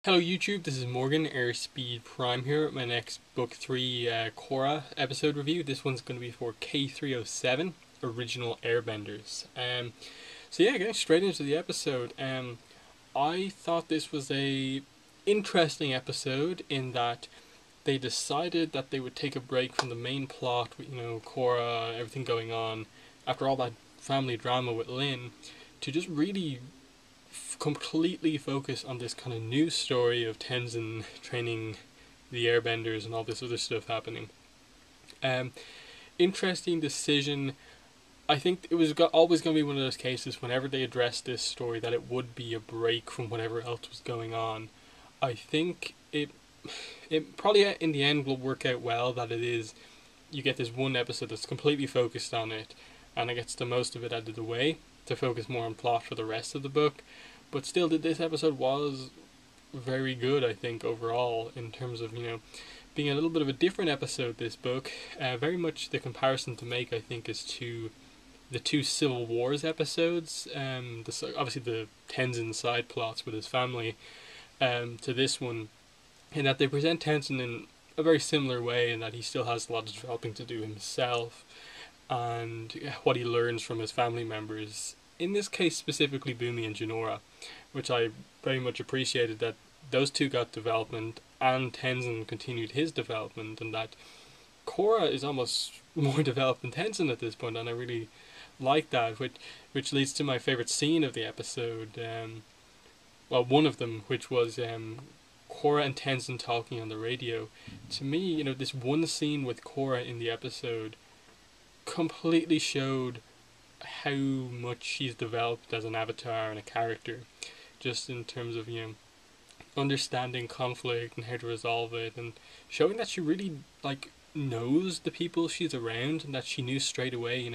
Hello YouTube, this is Morgan, Airspeed Prime here with my next Book 3 Korra episode review. This one's going to be for K307, Original Airbenders. Getting straight into the episode. I thought this was a interesting episode in that they decided that they would take a break from the main plot with, Korra, everything going on, after all that family drama with Lin, to just really completely focus on this kind of new story of Tenzin training the Airbenders and all this other stuff happening. Um, Interesting decision. I think it was always going to be one of those cases whenever they addressed this story that it would be a break from whatever else was going on. I think it probably in the end will work out well that it is you get this one episode that's completely focused on it and it gets the most of it out of the way to focus more on plot for the rest of the book. But still, this episode was very good, I think, overall, in terms of, being a little bit of a different episode, this book. Very much the comparison to make, I think, is to the two Civil Wars episodes, obviously the Tenzin side plots with his family, to this one, in that they present Tenzin in a very similar way, in that he still has a lot of developing to do himself, and what he learns from his family members. In this case, specifically Bumi and Jinora, which I very much appreciated that those two got development and Tenzin continued his development, and that Korra is almost more developed than Tenzin at this point, and I really like that, which leads to my favorite scene of the episode. One of them, which was Korra and Tenzin talking on the radio. To me, this one scene with Korra in the episode completely showed how much she's developed as an avatar and a character, just in terms of understanding conflict and how to resolve it, and showing that she really knows the people she's around, and that she knew straight away,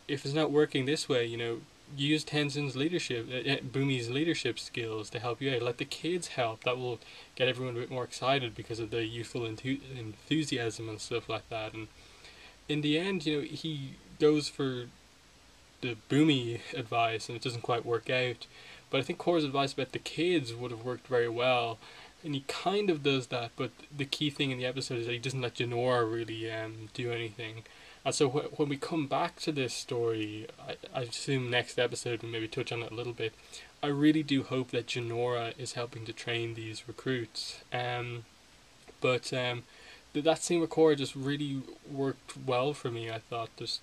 if it's not working this way, use Tenzin's leadership, Bumi's leadership skills to help you out. Let the kids help. That will get everyone a bit more excited because of the youthful enthusiasm and stuff like that. And in the end, he goes for the Boomy advice and it doesn't quite work out. But I think Korra's advice about the kids would have worked very well, and he kind of does that. But the key thing in the episode is that he doesn't let Jinora really do anything. And so when we come back to this story, I assume next episode we'll maybe touch on it a little bit. I really do hope that Jinora is helping to train these recruits. That scene with Korra just really worked well for me. I thought, just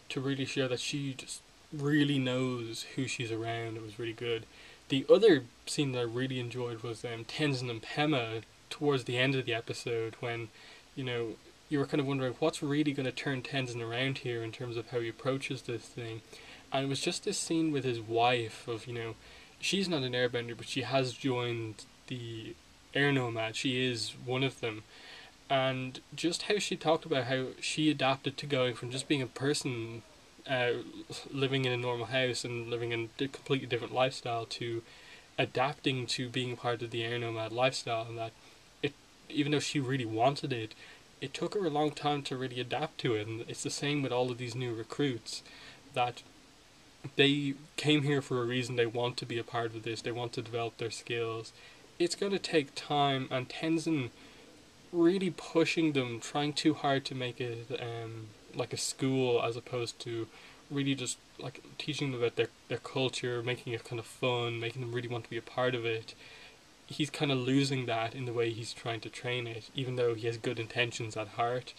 to really show that she just really knows who she's around. It was really good. The other scene that I really enjoyed was Tenzin and Pema towards the end of the episode, when you were kind of wondering what's really going to turn Tenzin around here in terms of how he approaches this thing. And it was just this scene with his wife of, she's not an airbender, but she has joined the air nomad. She is one of them. And just how she talked about how she adapted to going from just being a person uh, living in a normal house and living in a completely different lifestyle to adapting to being part of the air nomad lifestyle, and that it, even though she really wanted it, it took her a long time to really adapt to it. And it's the same with all of these new recruits, that they came here for a reason. They want to be a part of this. They want to develop their skills. It's going to take time, and Tenzin really pushing them, trying too hard to make it like a school, as opposed to really just like teaching them about their culture, making it kind of fun, making them really want to be a part of it. He's kind of losing that in the way he's trying to train it, even though he has good intentions at heart.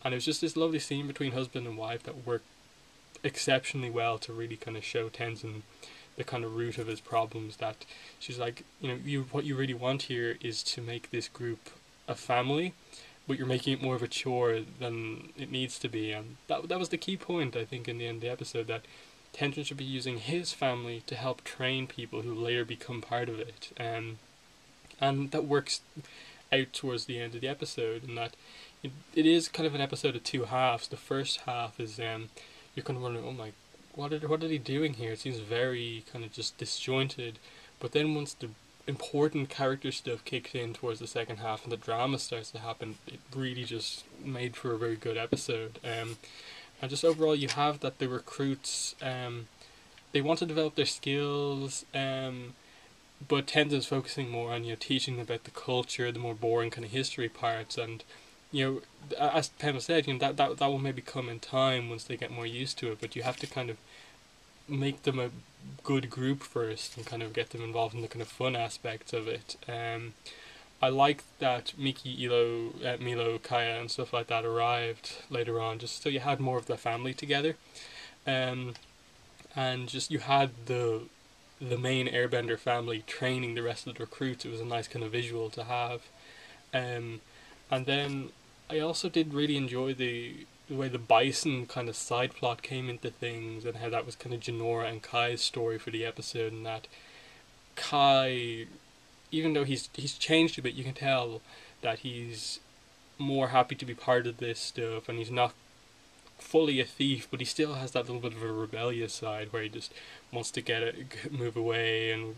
And it was just this lovely scene between husband and wife that worked exceptionally well to really kind of show Tenzin the kind of root of his problems. That she's like, what you really want here is to make this group a family, but you're making it more of a chore than it needs to be. And that was the key point, I think, in the end of the episode, that Tenzin should be using his family to help train people who later become part of it. And that works out towards the end of the episode, and that it is kind of an episode of two halves. The first half is you're kind of wondering, oh my, what are they doing here? It seems very kind of just disjointed. But then once the important character stuff kicks in towards the second half and the drama starts to happen, it really just made for a very good episode. And just overall, you have that the recruits, they want to develop their skills. but Tenzin's focusing more on teaching about the culture, the more boring kind of history parts, and as Pema said, that will maybe come in time once they get more used to it. But you have to kind of make them a good group first and kind of get them involved in the kind of fun aspects of it. I like that Miki, Milo, Kaya, and stuff like that arrived later on, just so you had more of the family together, um, and just you had the main Airbender family training the rest of the recruits. It was a nice kind of visual to have, um, and then I also did really enjoy the way the Bison kind of side plot came into things and how that was kind of Janora and Kai's story for the episode, and that Kai, even though he's changed a bit, you can tell that he's more happy to be part of this stuff, and he's not fully a thief, but he still has that little bit of a rebellious side where he just wants to move away and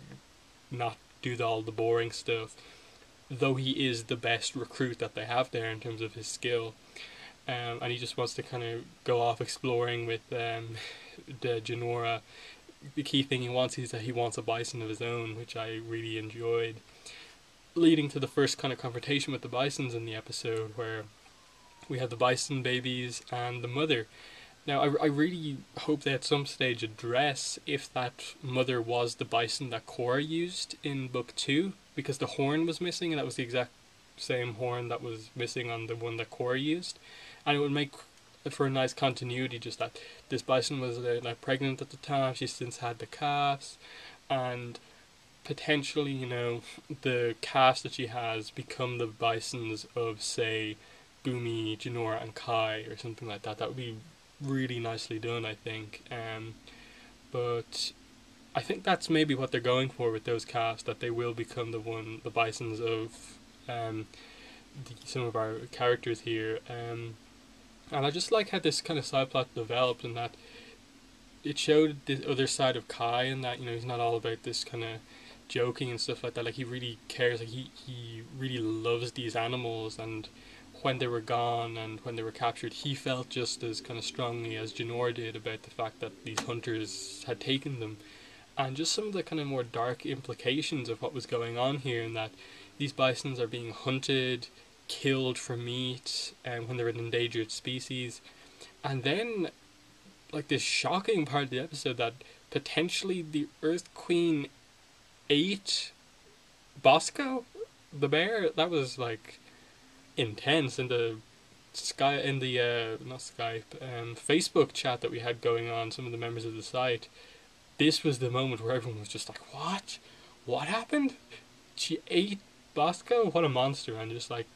not do all the boring stuff. Though he is the best recruit that they have there in terms of his skill, and he just wants to kind of go off exploring with the Janora. The key thing he wants is that he wants a bison of his own, which I really enjoyed. Leading to the first kind of confrontation with the bisons in the episode, where we have the bison babies and the mother. Now, I really hope they at some stage address if that mother was the bison that Korra used in book 2, because the horn was missing, and that was the exact same horn that was missing on the one that Korra used. And it would make for a nice continuity, just that this bison was like pregnant at the time, she's since had the calves, and potentially, the calves that she has become the bisons of, say, Boomy, Janora, and Kai, or something like that. That would be really nicely done, I think. But I think that's maybe what they're going for with those calves, that they will become the bisons of some of our characters here. And I just like how this kind of side plot developed, and that it showed the other side of Kai, and that he's not all about this kind of joking and stuff like that. Like, he really cares. Like, he really loves these animals, and when they were gone and when they were captured, he felt just as kind of strongly as Janor did about the fact that these hunters had taken them, and just some of the kind of more dark implications of what was going on here, and that these bisons are being hunted, killed for meat, and when they're an endangered species. And then, like, this shocking part of the episode that potentially the Earth Queen ate Bosco, the bear. That was like intense. In the not Skype, Facebook chat that we had going on, some of the members of the site, this was the moment where everyone was just like, what happened? She ate Bosco? What a monster. And just like,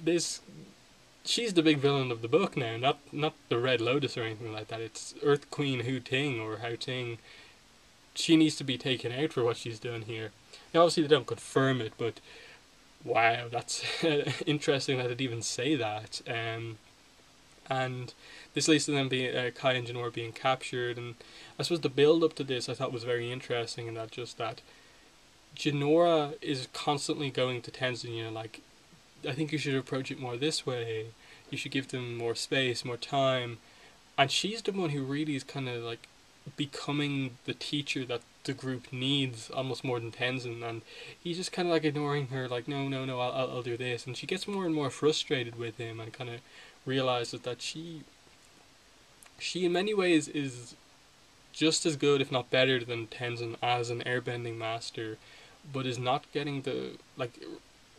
this, she's the big villain of the book now, not the Red Lotus or anything like that. It's Earth Queen Hu Ting, or Hao Ting. She needs to be taken out for what she's done here. Now, obviously they don't confirm it, but wow, that's interesting that they'd even say that. And this leads to them being Kai and Janor being captured, and I suppose the build up to this I thought was very interesting, in that just that Janora is constantly going to Tenzin, like, I think you should approach it more this way. You should give them more space, more time. And she's the one who really is kind of like becoming the teacher that the group needs almost more than Tenzin, and he's just kind of like ignoring her, like, no, I'll do this. And she gets more and more frustrated with him, and kind of realizes that she in many ways is just as good, if not better, than Tenzin as an airbending master, but is not getting the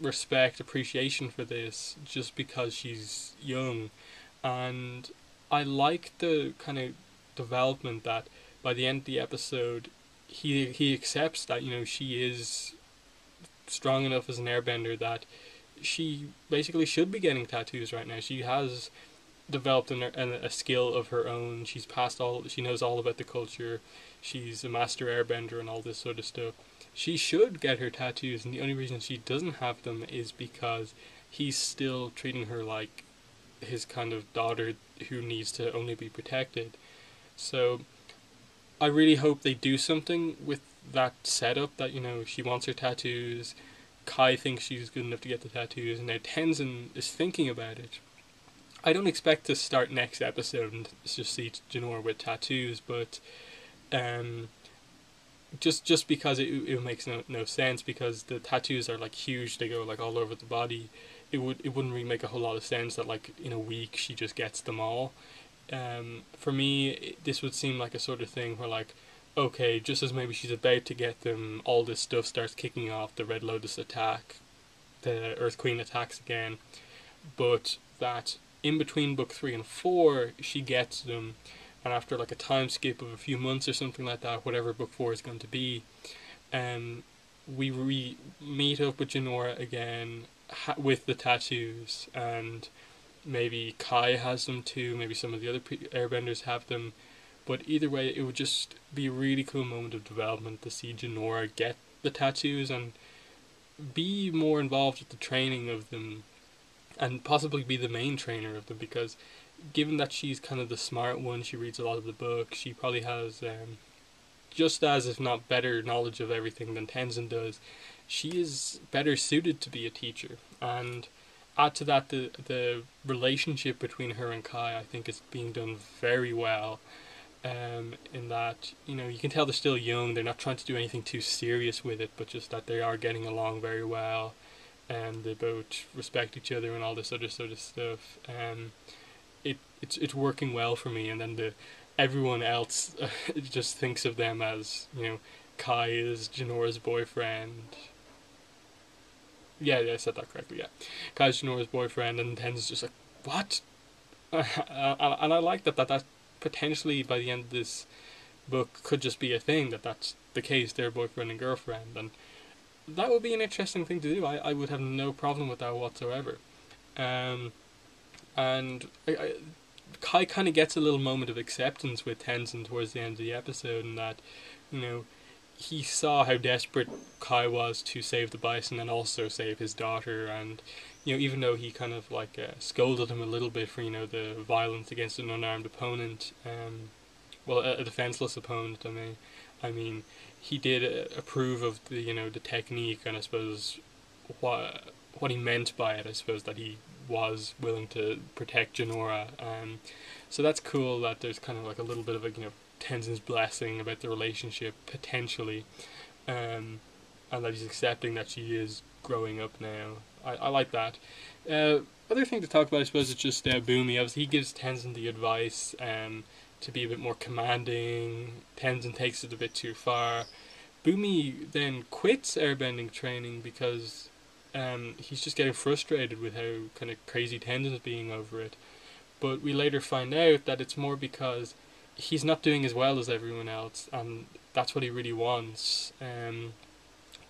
respect, appreciation for this just because she's young. And I like the kind of development that by the end of the episode he accepts that she is strong enough as an airbender that she basically should be getting tattoos right now. She has developed a skill of her own. She knows all about the culture. She's a master airbender and all this sort of stuff. She should get her tattoos, and the only reason she doesn't have them is because he's still treating her like his kind of daughter who needs to only be protected. So I really hope they do something with that setup, that she wants her tattoos, Kai thinks she's good enough to get the tattoos, and now Tenzin is thinking about it. I don't expect to start next episode and just see Janor with tattoos, but just because it makes no sense, because the tattoos are like huge, they go like all over the body. It wouldn't really make a whole lot of sense that like in a week she just gets them all. For me, this would seem like a sort of thing where like, okay, just as maybe she's about to get them, all this stuff starts kicking off. The Red Lotus attack, the Earth Queen attacks again, but that in between book 3 and 4 she gets them, and after like a time skip of a few months or something like that, whatever book 4 is going to be, um, we meet up with Janora again with the tattoos, and maybe Kai has them too. Maybe some of the other Airbenders have them. But either way, it would just be a really cool moment of development to see Janora get the tattoos and be more involved with the training of them, and possibly be the main trainer of them, because given that she's kind of the smart one, she reads a lot of the books, she probably has just as, if not better, knowledge of everything than Tenzin does. She is better suited to be a teacher, and add to that the relationship between her and Kai, I think is being done very well. In that, you know, you can tell they're still young, they're not trying to do anything too serious with it, but just that they are getting along very well, and they both respect each other and all this other sort of stuff. It's working well for me, and then everyone else just thinks of them as, you know, Kai is Janora's boyfriend. Yeah, I said that correctly. Yeah, Kai's Janora's boyfriend, and Ten's just like, what? And I like that potentially by the end of this book could just be a thing, that's the case. They're boyfriend and girlfriend, and that would be an interesting thing to do. I would have no problem with that whatsoever. And Kai kind of gets a little moment of acceptance with Tenzin towards the end of the episode, and that, you know, he saw how desperate Kai was to save the bison and also save his daughter, and, you know, even though he kind of like scolded him a little bit for, you know, the violence against an unarmed opponent, well, a defenseless opponent, I mean, he did approve of the, you know, the technique, and I suppose what he meant by it, I suppose, that he was willing to protect Janora. So that's cool that there's kind of like a little bit of a, you know, Tenzin's blessing about the relationship potentially, and that he's accepting that she is growing up now. I like that. Other thing to talk about, I suppose, is just Boomy. Obviously, he gives Tenzin the advice to be a bit more commanding. Tenzin takes it a bit too far. Boomy then quits airbending training because he's just getting frustrated with how kind of crazy Tenzin's being over it. But we later find out that it's more because he's not doing as well as everyone else, and that's what he really wants.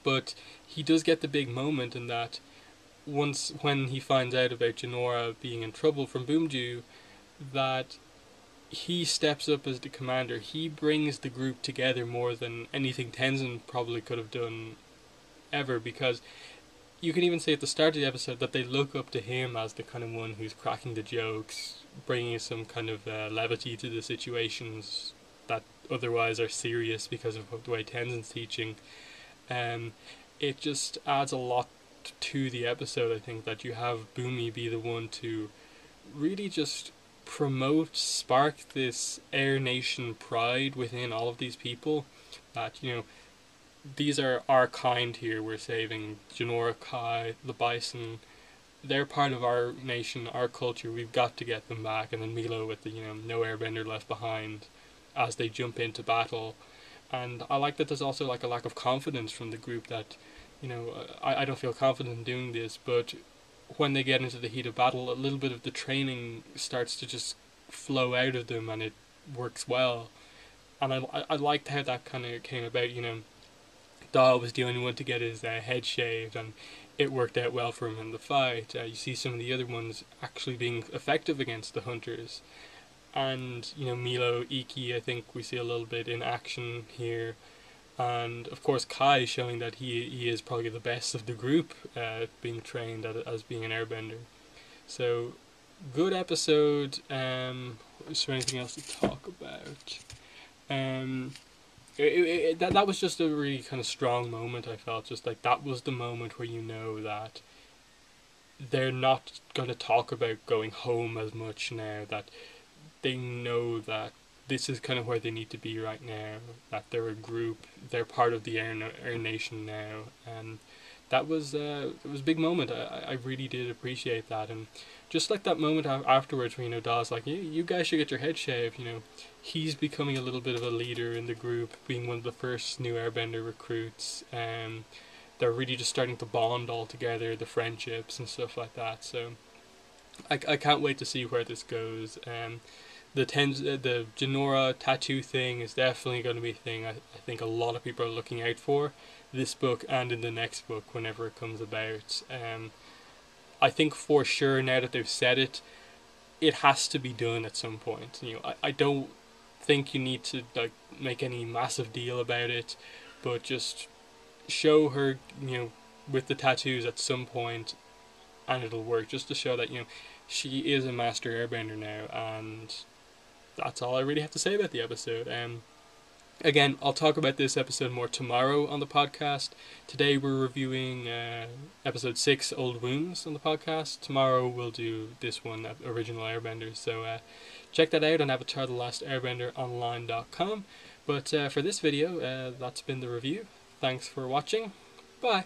But he does get the big moment in that once when he finds out about Janora being in trouble from Boomju, that he steps up as the commander. He brings the group together more than anything Tenzin probably could have done ever, because you can even say at the start of the episode that they look up to him as the kind of one who's cracking the jokes, bringing some kind of levity to the situations that otherwise are serious because of the way Tenzin's teaching. It just adds a lot to the episode, I think, that you have Boomy be the one to really just spark this Air Nation pride within all of these people, that, you know, these are our kind here, we're saving Janora, Kai, the bison, they're part of our nation, our culture, we've got to get them back. And then Milo with the, you know, no airbender left behind as they jump into battle. And I like that there's also like a lack of confidence from the group, that, you know, I don't feel confident in doing this, but when they get into the heat of battle, a little bit of the training starts to just flow out of them, and it works well. And I liked how that kind of came about, you know. Dahl was the only one to get his head shaved, and it worked out well for him in the fight. You see some of the other ones actually being effective against the hunters. And, you know, Milo, Iki, I think we see a little bit in action here. And, of course, Kai showing that he is probably the best of the group, being trained as being an airbender. So, good episode. Is there anything else to talk about? That was just a really kind of strong moment, I felt. Just like that was the moment where you know that they're not going to talk about going home as much now, that they know that this is kind of where they need to be right now, that they're a group, they're part of the Air Nation now, and that was it was a big moment. I really did appreciate that, and just like that moment afterwards where, you know, Dawes like, you guys should get your head shaved, you know, he's becoming a little bit of a leader in the group, being one of the first new Airbender recruits. They're really just starting to bond all together, the friendships and stuff like that. So I can't wait to see where this goes. The Jinora tattoo thing is definitely going to be a thing I think a lot of people are looking out for this book and in the next book whenever it comes about. I think for sure now that they've said it, it has to be done at some point. You know, I don't think you need to like make any massive deal about it, but just show her, you know, with the tattoos at some point, and it'll work, just to show that, you know, she is a master airbender now. And that's all I really have to say about the episode. Again, I'll talk about this episode more tomorrow on the podcast. Today we're reviewing episode 6, Old Wounds, on the podcast. Tomorrow we'll do this one, Original Airbenders. So check that out on avatarthelastairbender.online.com. But for this video, that's been the review. Thanks for watching. Bye.